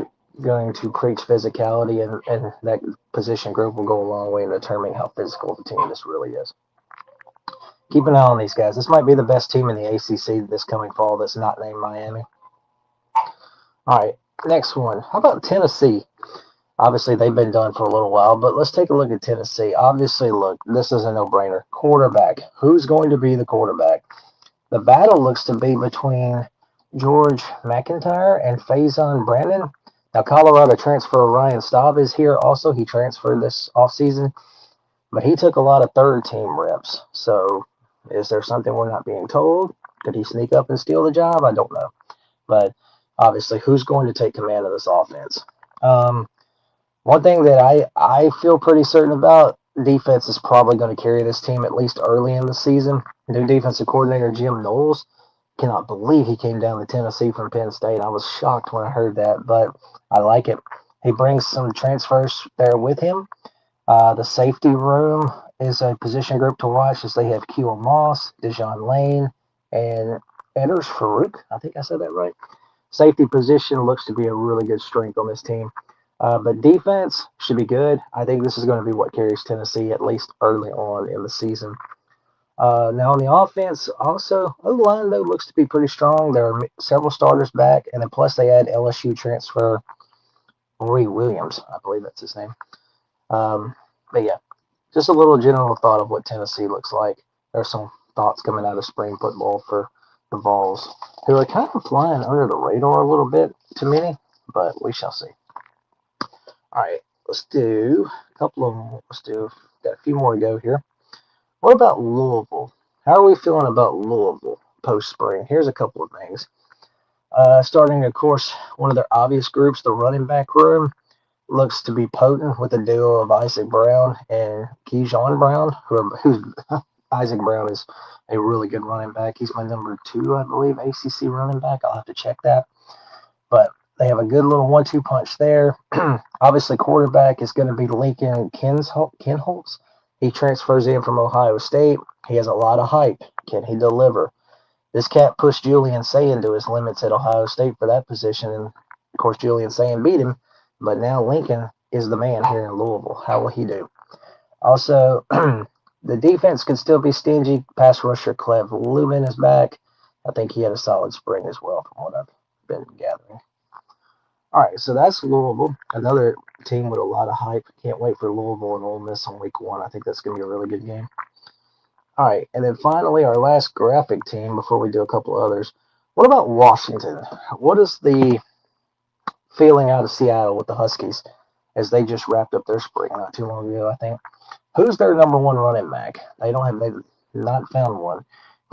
going to preach physicality, and that position group will go a long way in determining how physical the team this really is. Keep an eye on these guys. This might be the best team in the ACC this coming fall that's not named Miami. All right, next one. How about Tennessee? Obviously, they've been done for a little while, but let's take a look at Tennessee. Obviously, look, this is a no-brainer. Quarterback. Who's going to be the quarterback? The battle looks to be between George McIntyre and Faison Brandon. Now, Colorado transfer Ryan Staub is here also. He transferred this offseason, but he took a lot of third-team reps. So is there something we're not being told? Could he sneak up and steal the job? I don't know. But obviously, who's going to take command of this offense? One thing that I feel pretty certain about, defense is probably going to carry this team at least early in the season. New defensive coordinator Jim Knowles, cannot believe he came down to Tennessee from Penn State. I was shocked when I heard that, but I like it. He brings some transfers there with him. The safety room is a position group to watch as they have Keel Moss, Dejon Lane, and Edders Farouk. I think I said that right. Safety position looks to be a really good strength on this team. But defense should be good. I think this is going to be what carries Tennessee at least early on in the season. Now on the offense, also O line though looks to be pretty strong. There are several starters back, and then plus they add LSU transfer Rory Williams, I believe that's his name. But yeah, just a little general thought of what Tennessee looks like. There's some thoughts coming out of spring football for the Vols, who are kind of flying under the radar a little bit to many, but we shall see. All right, let's do a couple of them. Got a few more to go here. What about Louisville? How are we feeling about Louisville post spring? Here's a couple of things. Starting, of course, one of their obvious groups, the running back room, looks to be potent with a duo of Isaac Brown and Keyshawn Brown, who's Isaac Brown is a really good running back. He's my number 2, I believe, ACC running back. I'll have to check that. But they have a good little 1-2 punch there. Obviously, quarterback is going to be Lincoln Kinholz. He transfers in from Ohio State. He has a lot of hype. Can he deliver? This cat pushed Julian Sayin to his limits at Ohio State for that position, and of course Julian Sayin beat him. But now Lincoln is the man here in Louisville. How will he do? Also, the defense could still be stingy. Pass rusher Clev Lubin is back. I think he had a solid spring as well, from what I've been gathering. All right, so that's Louisville, another team with a lot of hype. Can't wait for Louisville and Ole Miss on week 1. I think that's going to be a really good game. All right, and then finally, our last graphic team before we do a couple of others. What about Washington? What is the feeling out of Seattle with the Huskies as they just wrapped up their spring not too long ago, I think? Who's their number 1 running back? They've not found one.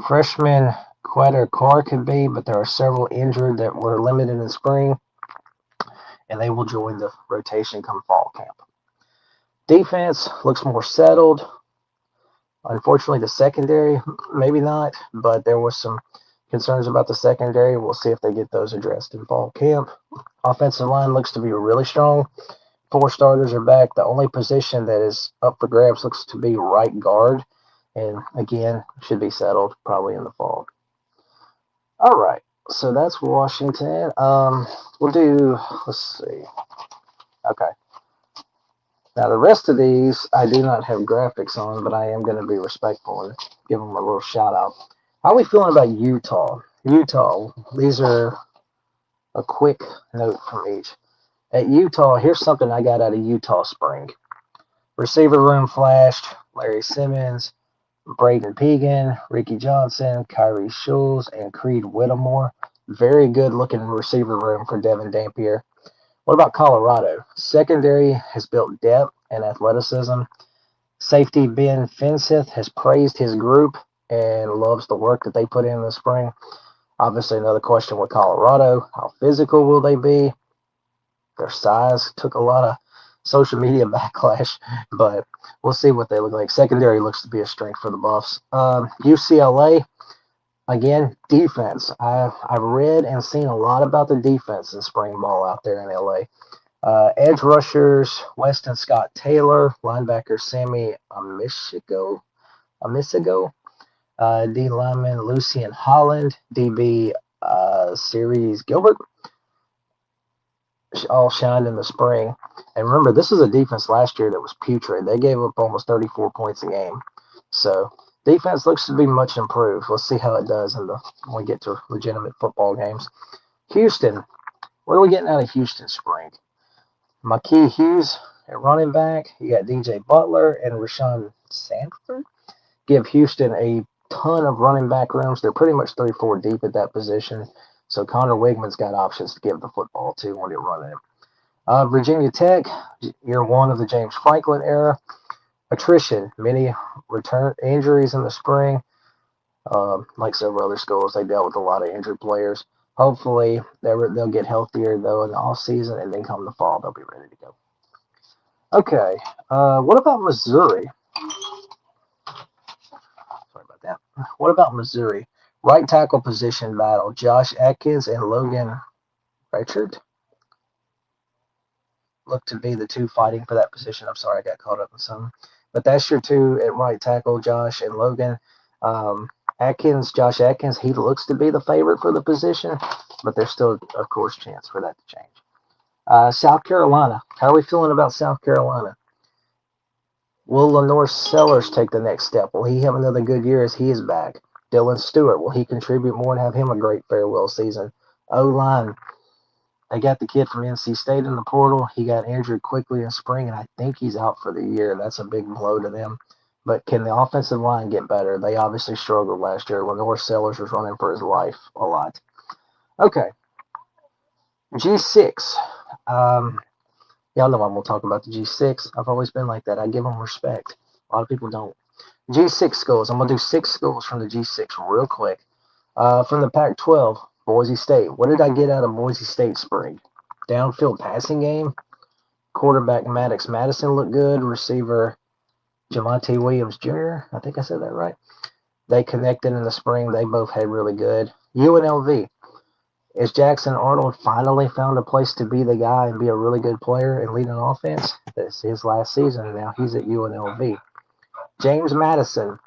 Freshman Quetta Carr could be, but there are several injured that were limited in spring, and they will join the rotation come fall camp. Defense looks more settled. Unfortunately, the secondary, maybe not, but there was some concerns about the secondary. We'll see if they get those addressed in fall camp. Offensive line looks to be really strong. 4 starters are back. The only position that is up for grabs looks to be right guard, and again, should be settled probably in the fall. All right, so that's Washington. We'll do, let's see. Okay. Now, the rest of these, I do not have graphics on, but I am going to be respectful and give them a little shout out. How are we feeling about Utah? Utah, these are a quick note from each. At Utah, here's something I got out of Utah spring. Receiver room flashed, Larry Simmons, Braden Pegan, Ricky Johnson, Kyrie Schultz, and Creed Whittemore. Very good looking receiver room for Devin Dampier. What about Colorado? Secondary has built depth and athleticism. Safety Ben Finseth has praised his group and loves the work that they put in the spring. Obviously, another question with Colorado. How physical will they be? Their size took a lot of social media backlash, but we'll see what they look like. Secondary looks to be a strength for the Buffs. UCLA, again, defense. I've read and seen a lot about the defense in spring ball out there in LA. Edge rushers, Weston Scott Taylor, linebacker Sammy Amisago, D lineman Lucian Holland, DB Series Gilbert, all shined in the spring. And remember, this is a defense last year that was putrid. They gave up almost 34 points a game. So defense looks to be much improved. Let's see how it does when we get to legitimate football games. Houston, what are we getting out of Houston spring? Makee Hughes at running back. You got DJ Butler and Rashawn Sanford. Give Houston a ton of running back rooms. They're pretty much 3-4 deep at that position. So Connor Wigman's got options to give the football to when you're running him. Virginia Tech, year 1 of the James Franklin era. Attrition, many return injuries in the spring. Like several other schools, they dealt with a lot of injured players. Hopefully, they'll get healthier, though, in the off season, and then come the fall, they'll be ready to go. Okay. What about Missouri? Sorry about that. What about Missouri? Right tackle position battle. Josh Atkins and Logan Reichard look to be the two fighting for that position. I'm sorry, I got caught up in something. But that's your two at right tackle, Josh and Logan. Josh Atkins, he looks to be the favorite for the position, but there's still, of course, chance for that to change. South Carolina. How are we feeling about South Carolina? Will Lenore Sellers take the next step? Will he have another good year as he is back? Dylan Stewart, will he contribute more and have him a great farewell season? O-line, they got the kid from NC State in the portal. He got injured quickly in spring, and I think he's out for the year. That's a big blow to them. But can the offensive line get better? They obviously struggled last year. Lenore Sellers was running for his life a lot. Okay. G6. Y'all know I'm going to talk about the G6. I've always been like that. I give them respect. A lot of people don't. G6 schools. I'm going to do 6 schools from the G6 real quick. From the Pac-12, Boise State. What did I get out of Boise State spring? Downfield passing game. Quarterback Maddox Madison looked good. Receiver Javonte Williams Jr. I think I said that right. They connected in the spring. They both had really good. UNLV. Is Jackson Arnold finally found a place to be the guy and be a really good player and lead an offense? This is his last season, and now he's at UNLV. James Madison.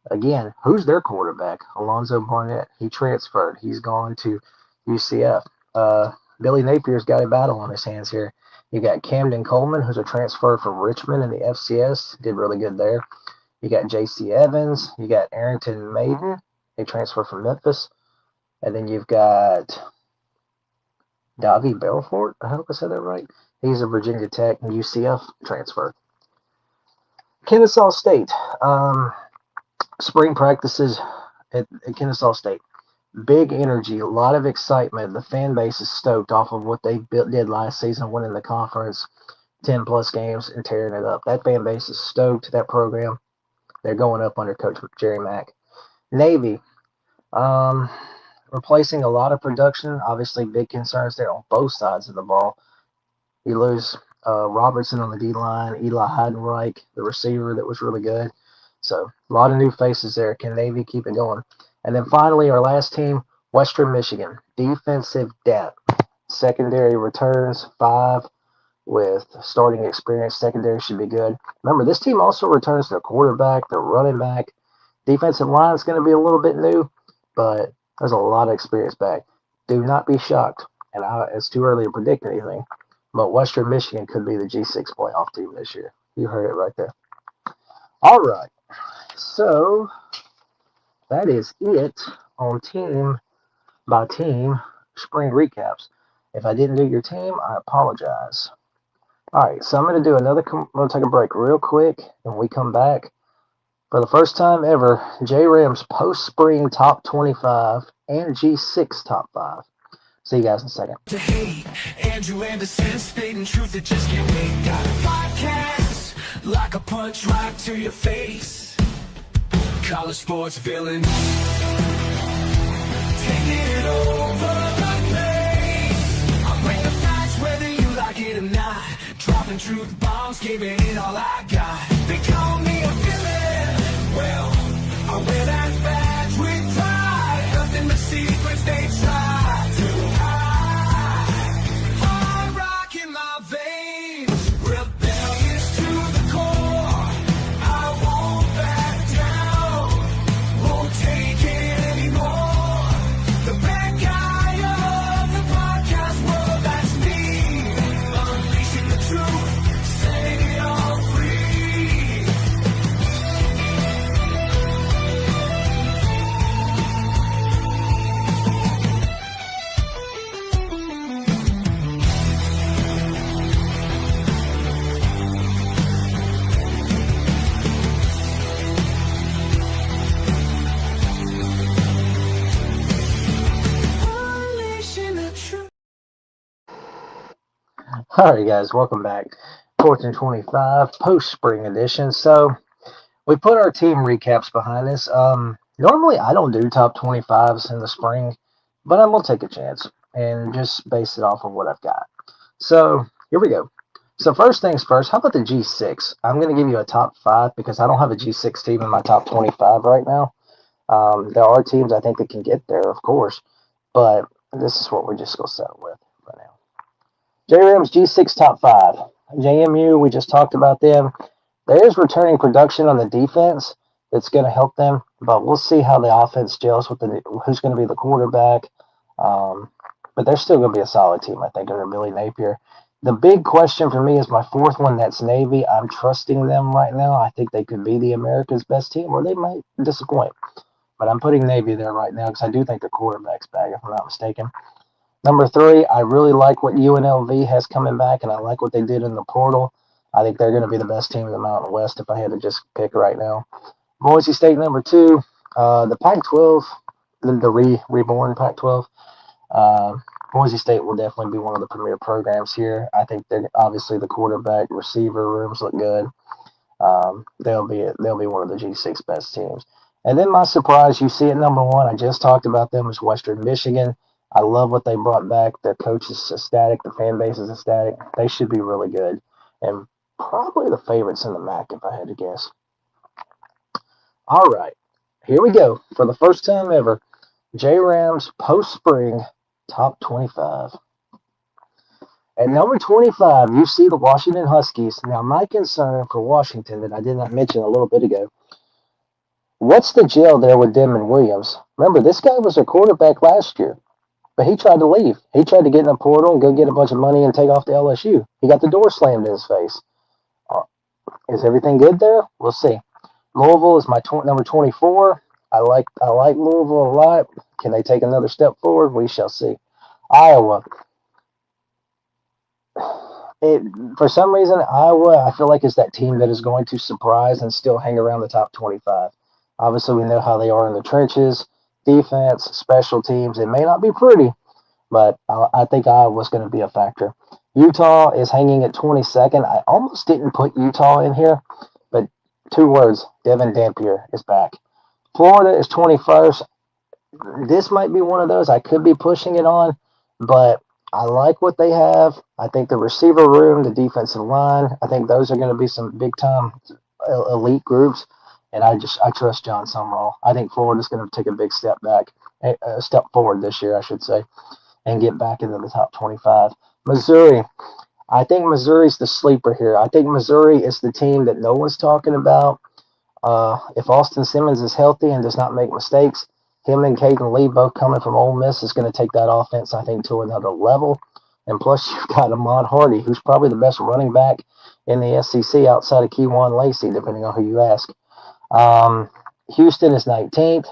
Again, who's their quarterback? Alonzo Barnett. He transferred. He's gone to UCF. Billy Napier's got a battle on his hands here. You got Camden Coleman, who's a transfer from Richmond in the FCS. Did really good there. You got J.C. Evans. You got Arrington Maiden. He transferred from Memphis. And then you've got Davie Belfort. I hope I said that right. He's a Virginia Tech and UCF transfer. Kennesaw State. Spring practices at Kennesaw State. Big energy, a lot of excitement. The fan base is stoked off of what they did last season, winning the conference, 10-plus games, and tearing it up. That fan base is stoked. That program, they're going up under Coach Jerry Mack. Navy, replacing a lot of production. Obviously, big concerns there on both sides of the ball. You lose Robertson on the D-line, Eli Heidenreich, the receiver that was really good. So a lot of new faces there. Can Navy keep it going? And then finally, our last team, Western Michigan. Defensive depth. Secondary returns, 5 with starting experience. Secondary should be good. Remember, this team also returns their quarterback, their running back. Defensive line is going to be a little bit new, but there's a lot of experience back. Do not be shocked. And it's too early to predict anything. But Western Michigan could be the G6 playoff team this year. You heard it right there. All right. So that is it on team by team spring recaps. If I didn't do your team, I apologize. All right, so I'm going to do I'm going to take a break real quick, and we come back. For the first time ever, J-Rams post-spring top 25 and G6 top 5. See you guys in a second. To hate, Andrew Anderson, spitting truth that just can't wait. Got a podcast, like a punch right to your face. College sports villain, taking it over the place. I bring the facts whether you like it or not. Dropping truth bombs, giving it all I got. They call me a villain. Well, I wear that badge with pride. Nothing but secrets they try to hide. Hard rock in my veins, rebellious to the core. I won't back down, won't take it anymore. The bad guy of the podcast world, that's me. Unleashing the truth, setting it all free. Unleashing the truth. All right, guys, welcome back. 4th and 25 post-spring edition. So we put our team recaps behind us. Normally, I don't do top 25s in the spring, but I'm going to take a chance and just base it off of what I've got. So here we go. So first things first, how about the G6? I'm going to give you a top 5 because I don't have a G6 team in my top 25 right now. There are teams I think that can get there, of course, but this is what we're just going to settle with right now. JRAM's G6 top 5. JMU, we just talked about them. There is returning production on the defense that's going to help them, but we'll see how the offense gels with who's going to be the quarterback. But they're still going to be a solid team, I think, under Billy Napier. The big question for me is my fourth one. That's Navy. I'm trusting them right now. I think they could be the America's best team, or they might disappoint. But I'm putting Navy there right now because I do think the quarterback's back, if I'm not mistaken. Number 3, I really like what UNLV has coming back, and I like what they did in the portal. I think they're going to be the best team in the Mountain West if I had to just pick right now. Boise State, number 2. The Pac-12, the reborn Pac-12. Boise State will definitely be one of the premier programs here. I think they're obviously the quarterback, receiver rooms look good. They'll be one of the G6 best teams. And then my surprise, you see at number 1, I just talked about them, is Western Michigan. I love what they brought back. Their coach is ecstatic. The fan base is ecstatic. They should be really good. And probably the favorites in the MAC, if I had to guess. All right. Here we go. For the first time ever, JRAM's post-spring top 25. At number 25, you see the Washington Huskies. Now, my concern for Washington that I did not mention a little bit ago, what's the gel there with Denman Williams? Remember, this guy was a quarterback last year, but he tried to leave. He tried to get in the portal and go get a bunch of money and take off to LSU. He got the door slammed in his face. Is everything good there? We'll see. Louisville is my number 24. I like Louisville a lot. Can they take another step forward? We shall see. Iowa. For some reason, Iowa, I feel like, is that team that is going to surprise and still hang around the top 25. Obviously, we know how they are in the trenches, defense, special teams. It may not be pretty, but I think Iowa's going to be a factor. Utah is hanging at 22nd. I almost didn't put Utah in here, but 2 words, Devin Dampier is back. Florida is 21st. This might be one of those I could be pushing it on, but I like what they have. I think the receiver room, the defensive line, I think those are going to be some big-time elite groups, and I trust John Sumrall. I think Florida's going to take a big step forward this year, I should say, and get back into the top 25. Missouri. I think Missouri's the sleeper here. I think Missouri is the team that no one's talking about. If Austin Simmons is healthy and does not make mistakes, him and Caden Lee both coming from Ole Miss is going to take that offense, I think, to another level. And plus, you've got Ahmad Hardy, who's probably the best running back in the SEC outside of Keywan Lacey, depending on who you ask. Houston is 19th.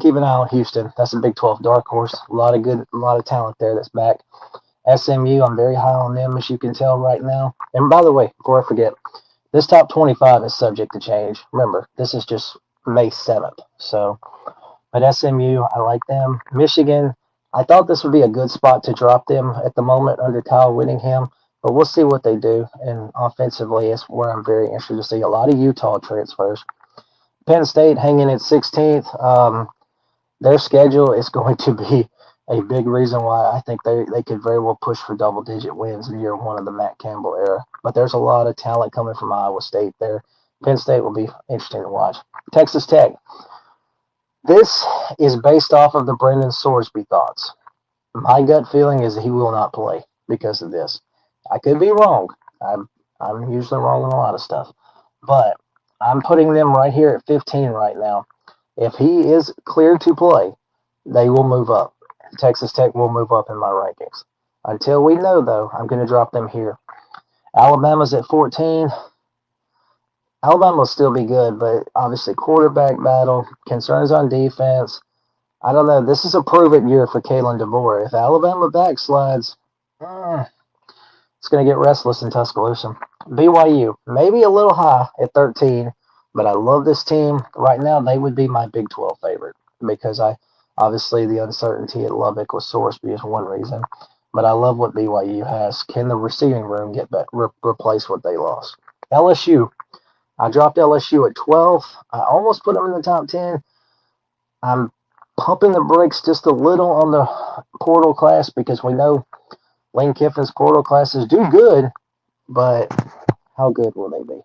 Keep an eye on Houston. That's a Big 12 dark horse. A lot of talent there that's back. SMU, I'm very high on them, as you can tell right now. And by the way, before I forget, this top 25 is subject to change. Remember, this is just May 7th. So, but SMU, I like them. Michigan, I thought this would be a good spot to drop them at the moment under Kyle Whittingham, but we'll see what they do. And offensively is where I'm very interested to see a lot of Utah transfers. Penn State hanging at 16th. Their schedule is going to be a big reason why I think they could very well push for double-digit wins in year 1 of the Matt Campbell era. But there's a lot of talent coming from Iowa State there. Penn State will be interesting to watch. Texas Tech. This is based off of the Brendan Sorsby thoughts. My gut feeling is that he will not play because of this. I could be wrong. I'm usually wrong on a lot of stuff. But I'm putting them right here at 15 right now. If he is cleared to play, they will move up. Texas Tech will move up in my rankings. Until we know, though, I'm going to drop them here. Alabama's at 14. Alabama will still be good, but obviously quarterback battle, concerns on defense. I don't know. This is a prove-it year for Kalen DeBoer. If Alabama backslides, it's going to get restless in Tuscaloosa. BYU, maybe a little high at 13, but I love this team. Right now, they would be my Big 12 favorite because obviously the uncertainty at Lubbock with Sorsby is one reason, but I love what BYU has. Can the receiving room get back, replace what they lost? LSU. I dropped LSU at 12. I almost put them in the top 10. I'm pumping the brakes just a little on the portal class because we know Lane Kiffin's portal classes do good, but how good will they be?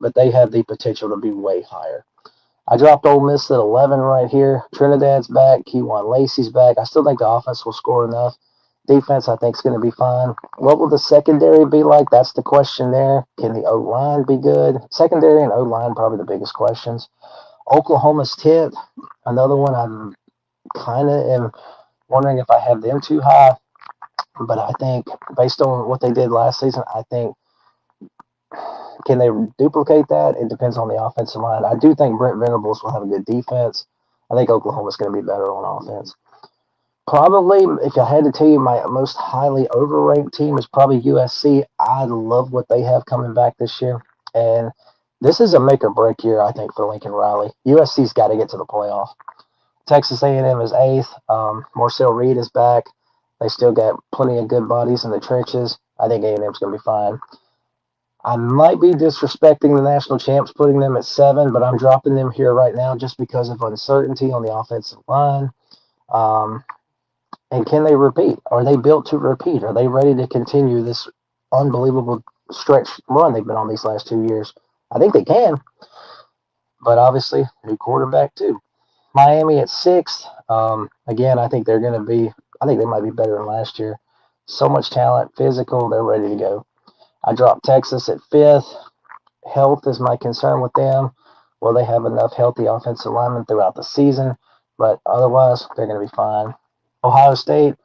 But they have the potential to be way higher. I dropped Ole Miss at 11 right here. Trinidad's back. Keywan Lacey's back. I still think the offense will score enough. Defense, I think, is going to be fine. What will the secondary be like? That's the question there. Can the O-line be good? Secondary and O-line, probably the biggest questions. Oklahoma's 10th. Another one I'm kind of am wondering if I have them too high. But I think, based on what they did last season, I think, can they duplicate that? It depends on the offensive line. I do think Brent Venables will have a good defense. I think Oklahoma's going to be better on offense. Probably, if I had to tell you, my most highly overranked team is probably USC. I love what they have coming back this year. And this is a make or break year, I think, for Lincoln Riley. USC's got to get to the playoff. Texas A&M is 8th. Marcel Reed is back. They still got plenty of good bodies in the trenches. I think A&M's going to be fine. I might be disrespecting the national champs, putting them at 7, but I'm dropping them here right now just because of uncertainty on the offensive line. And can they repeat? Are they built to repeat? Are they ready to continue this unbelievable stretch run they've been on these last 2 years? I think they can, but obviously, new quarterback too. Miami at 6th. Again, I think they're going to be, I think they might be better than last year. So much talent, physical, they're ready to go. I dropped Texas at 5th. Health is my concern with them. Will they have enough healthy offensive linemen throughout the season? But otherwise, they're going to be fine. Ohio State,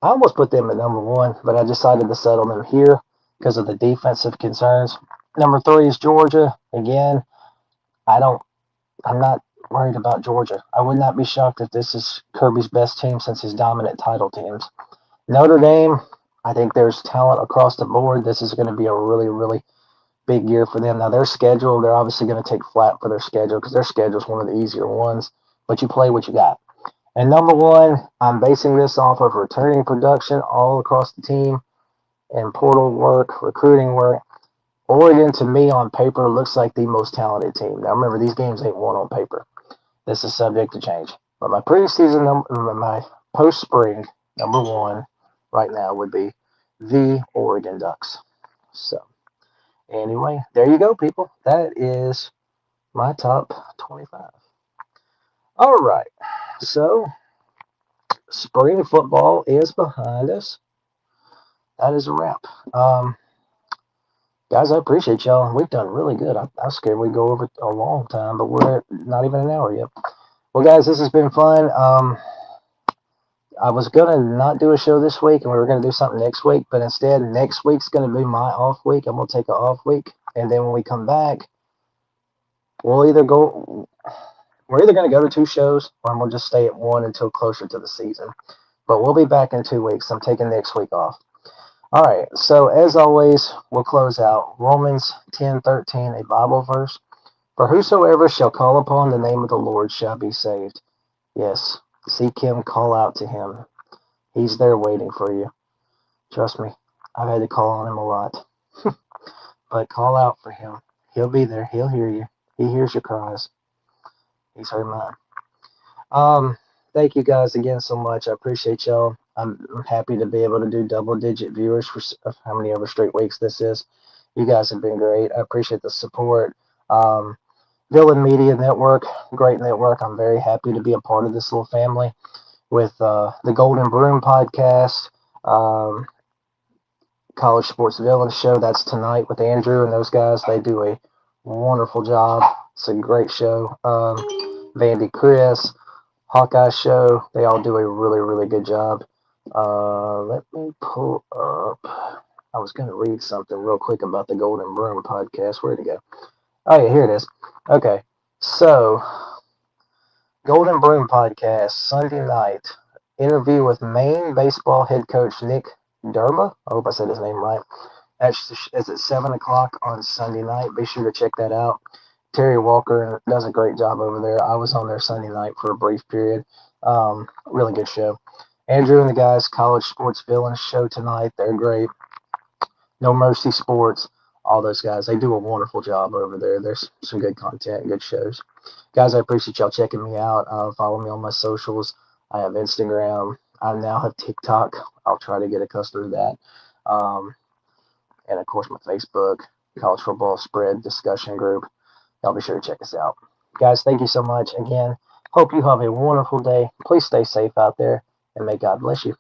I almost put them at number 1, but I decided to settle them here because of the defensive concerns. Number 3 is Georgia. Again, I'm not worried about Georgia. I would not be shocked if this is Kirby's best team since his dominant title teams. Notre Dame, I think there's talent across the board. This is going to be a really, really big year for them. Now, their schedule, they're obviously going to take flat for their schedule because their schedule is one of the easier ones, but you play what you got. And number 1, I'm basing this off of returning production all across the team and portal work, recruiting work. Oregon, to me, on paper, looks like the most talented team. Now, remember, these games ain't won on paper. This is subject to change. But my preseason number, my post-spring number 1 right now would be the Oregon Ducks. So, anyway, there you go, people. That is my top 25. All right. So, spring football is behind us. That is a wrap. Guys, I appreciate y'all. We've done really good. I was scared we'd go over a long time, but we're at not even an hour yet. Well, guys, this has been fun. I was going to not do a show this week, and we were going to do something next week, but instead, next week's going to be my off week. I'm going to take an off week, and then when we come back, we're either going to go to 2 shows, or I'm going to just stay at 1 until closer to the season. But we'll be back in 2 weeks. I'm taking next week off. All right, so as always, we'll close out. Romans 10:13, a Bible verse. For whosoever shall call upon the name of the Lord shall be saved. Yes, seek him, call out to him. He's there waiting for you. Trust me, I've had to call on him a lot. But call out for him. He'll be there. He'll hear you. He hears your cries. He's heard mine. Thank you guys again so much. I appreciate y'all. I'm happy to be able to do double-digit viewers for how many ever straight weeks this is. You guys have been great. I appreciate the support. Villain Media Network, great network. I'm very happy to be a part of this little family with the Golden Broom podcast, College Sports Villain show. That's tonight with Andrew and those guys. They do a wonderful job. It's a great show. Vandy Chris, Hawkeye show. They all do a really, really good job. Let me pull up. I was going to read something real quick about the Golden Broom podcast. Where'd it go? Oh, yeah, here it is. Okay, so Golden Broom podcast, Sunday night. Interview with Maine baseball head coach Nick Derba. I hope I said his name right. That's at 7 o'clock on Sunday night. Be sure to check that out. Terry Walker does a great job over there. I was on there Sunday night for a brief period. Really good show. Andrew and the guys, College Sports Villains show tonight. They're great. No Mercy Sports, all those guys. They do a wonderful job over there. There's some good content, good shows. Guys, I appreciate y'all checking me out. Follow me on my socials. I have Instagram. I now have TikTok. I'll try to get accustomed to that. And of course, my Facebook, College Football Spread discussion group. Y'all be sure to check us out. Guys, thank you so much. Again, hope you have a wonderful day. Please stay safe out there, and may God bless you.